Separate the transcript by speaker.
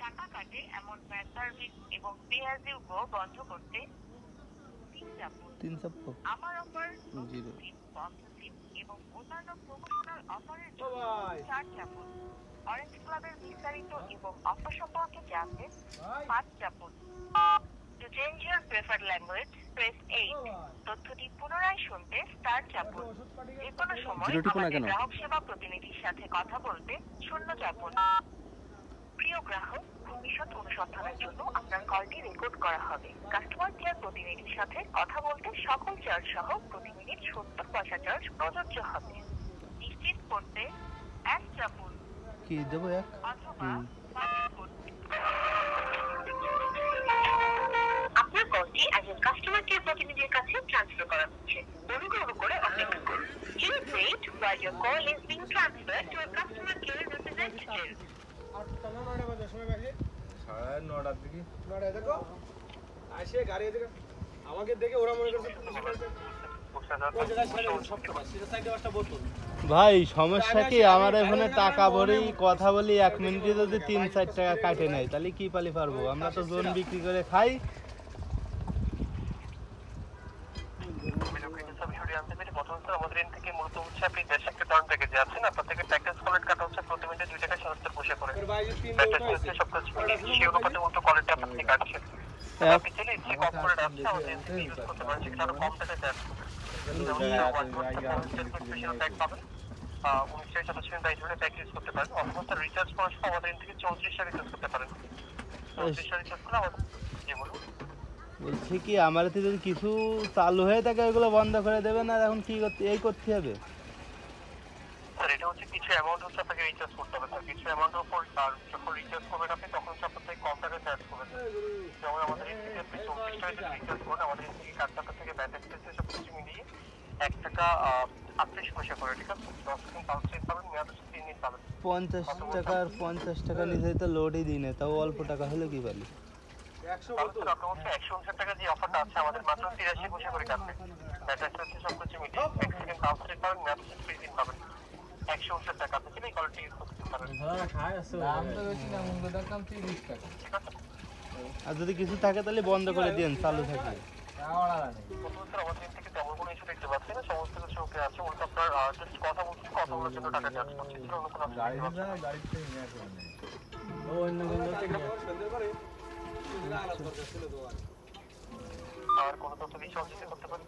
Speaker 1: টাকা কাটে এমন ভ্যাট সার্ভিস এবং পে অ্যাজ ইউ গো বন্ধ করতে 3 চাপুন। আমার অফার স্পন্সরশিপ এবং অন্যান্য প্রমোশনাল অফারের জন্য 4 চাপুন। অরেঞ্জ ক্লাবের বিস্তারিত এবং অফার সম্পর্কে জানতে 5 চাপুন। To change your preferred language, press 8. তথ্যটি পুনরায় শুনতে স্টার চাপুন। যে কোনো সময় আমাদের গ্রাহক সেবা প্রতিনিধির সাথে কথা বলতে 0 চাপুন। প্রিয় গ্রাহক, ভবিষ্যৎ অনুসন্ধানের জন্য আপনার কলটি রেকর্ড করা হবে। কাস্টমার কেয়ার প্রতিনিধির সাথে কথা বলতে সকল চার্জ সহ প্রতি মিনিট 70 পয়সা চার্জ প্রযোজ্য হবে। নিশ্চিত করতে 1 চাপুন।
Speaker 2: কি দেবো এক
Speaker 1: অথবা আপনার কলটি একজন কাস্টমার কেয়ার প্রতিনিধির কাছে ট্রান্সফার করা হচ্ছে। অনুগ্রহ করে অপেক্ষা করুন। Please wait while your call is being transferred to a customer care representative.
Speaker 3: 8:09 বাজে সময় বাজে 9:30 দিকে 9:00 দেখো আসে গাড়ি দেখো আমাকে দেখে ওরা মনে করছে
Speaker 2: ভাই সমস্যা কি আমার এখানে টাকা ভরি কথা বলি 1 মিনিটে যদি 3-4 টাকা কাটে নেয় তাহলে কি পালি পারবো? আমরা তো জোন বিক্রি করে খাই।
Speaker 4: আমাদের এখান থেকে মূলত হচ্ছে আপনি দেশ একটা টার্ন প্যাকেজে আছেন, আপনার থেকে প্যাকেজ কলেট কাটা হচ্ছে প্রতি মিনিটে 2 টাকা 70 পয়সা করে। প্যাকেজ হচ্ছে সবকিছু সেই অনুপাতে মূলত কলেটটা আপনি থেকে কাটছেন। আপনি চাইলে ইচ্ছে কম করে রাখছেন আমাদের এখান থেকে ইউজ করতে পারেন, সেটা আরো কম টাকা চার্জ করবে। স্পেশাল প্যাক পাবেন 19 এই ধরনের প্যাক ইউজ করতে পারেন, অথবা রিচার্জ করার সময় আমাদের এখান থেকে 34 টাকা রিচার্জ করতে পারেন। 34 টাকা রিচার্জ করলে আমাদের যে বলুন
Speaker 2: বলছি কি আমার যদি কিছু চালু হয়ে থাকে ওইগুলো বন্ধ করে দেবেন আর এখন কি করতে করতে হবে?
Speaker 4: স্যার এটা হচ্ছে কিছু অ্যামাউন্ট হচ্ছে আপনাকে রিচার্জ করতে হবে স্যার, কিছু অ্যামাউন্টের উপর আর যখন রিচার্জ করবেন আপনি তখন হচ্ছে আপনার থেকে কম টাকা চার্জ করবেন। যেমন আমাদের এখান থেকে আপনি 34 টাকা যদি রিচার্জ করেন আমাদের এখান থেকে কার্ড থেকে ব্যাট এক্সপ্রেসে সব কিছু মিলিয়ে 1 টাকা 38 পয়সা করে, ঠিক আছে? 10 দিন কাউন্সিল পাবেন, মেয়াদ হচ্ছে 3 দিন পাবেন।
Speaker 2: 50 টাকা আর 50 টাকা নিচে তো লোডই দিই না, তাও অল্প টাকা হলে কি পালি?
Speaker 4: 100 বলতে আপনার হচ্ছে 159 টাকা যে অফারটা আছে আমাদের মাত্র 83 পয়সা করে কাটবে। ব্যাট এক্সপ্রেসে সব কিছু মিলিয়ে 1 সেকেন্ড কাউন্সিল পাবেন, মেয়াদ হচ্ছে 3 দিন পাবেন। 159 টাকা আপনি এই কোয়ালিটি ইউজ করতে পারেন।
Speaker 3: দাম তো বেশি না, মূল্য দাম 30 টাকা।
Speaker 4: ঠিক আছে?
Speaker 2: আর যদি কিছু থাকে তাহলে বন্ধ করে দিন, চালু থাকে।
Speaker 4: আমাদের থেকে তেমন কোনো ইস্যু দেখতে পাচ্ছি না, সমস্ত কিছু ওকে আছে। উল্টো আপনার জাস্ট কথা বলছি, কথা বলার জন্য টাকা চার্জ করছি, অন্য কোনো আর কোনো তথ্য বিষয় করতে পারি?